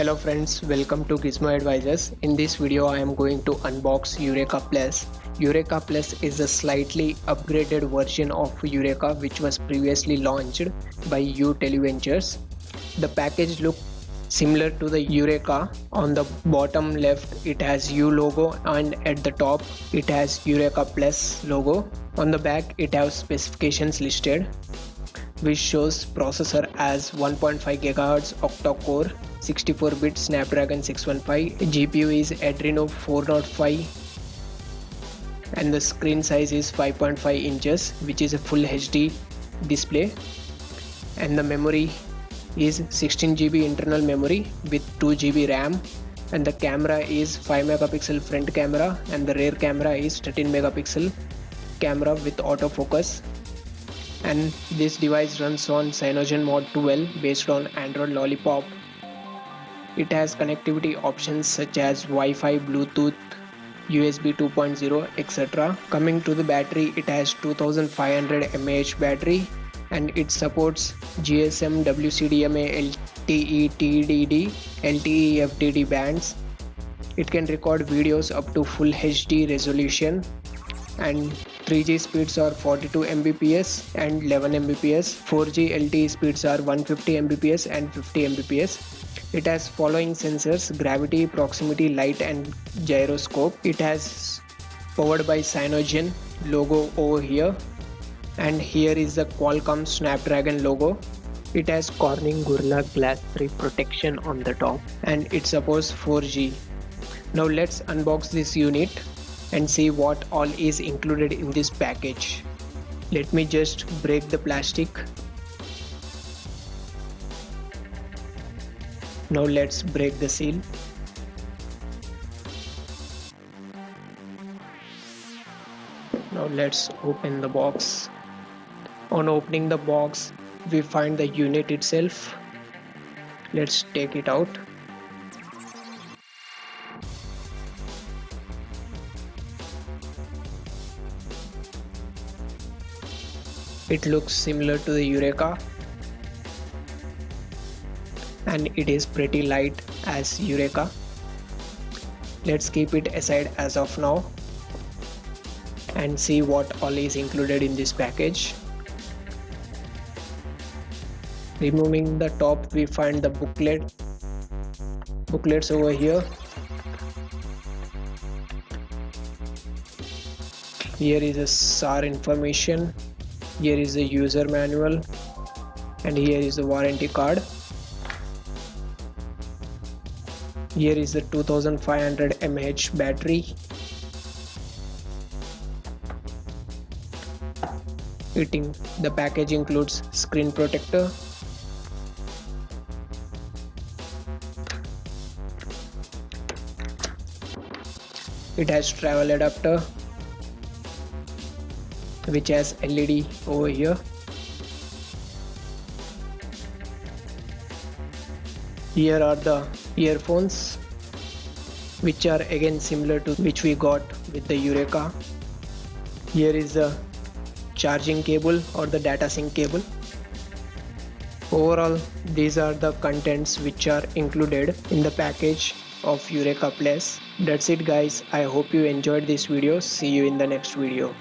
Hello friends, welcome to Gizmo Advisors. In this video I am going to unbox Yureka Plus. Yureka Plus is a slightly upgraded version of Yureka which was previously launched by YU5510. The package looks similar to the Yureka. On the bottom left it has U logo and at the top it has Yureka Plus logo. On the back it has specifications listed, which shows processor as 1.5 GHz octa-core 64-bit Snapdragon 615, GPU is Adreno 405 and the screen size is 5.5 inches, which is a full HD display, and the memory is 16 GB internal memory with 2 GB RAM, and the camera is 5 megapixel front camera and the rear camera is 13 megapixel camera with autofocus. And this device runs on CyanogenMod 12 based on Android Lollipop. It has connectivity options such as Wi-Fi, Bluetooth, USB 2.0, etc. Coming to the battery, it has 2500 mAh battery and it supports GSM, WCDMA, LTE, TDD, LTE, FDD bands. It can record videos up to full HD resolution, and 3G speeds are 42 Mbps and 11 Mbps. 4G LTE speeds are 150 Mbps and 50 Mbps. It has following sensors: gravity, proximity, light and gyroscope. It has powered by Cyanogen logo over here, and here is the Qualcomm Snapdragon logo. It has Corning Gorilla Glass 3 protection on the top and it supports 4G. Now let's unbox this unit and see what all is included in this package. Let me just break the plastic. Now let's break the seal. Now let's open the box. On opening the box, we find the unit itself. Let's take it out. It looks similar to the Yureka and it is pretty light as Yureka. Let's keep it aside as of now and see what all is included in this package. Removing the top, we find the booklets over here. Here is a SAR information. Here is the user manual and here is the warranty card. Here is the 2500 mAh battery. The package includes screen protector, it has travel adapter which has LED over here. Here are the earphones, which are again similar to which we got with the Yureka. Here is the charging cable or the data sync cable. Overall, these are the contents which are included in the package of Yureka Plus. That's it guys. I hope you enjoyed this video. See you in the next video.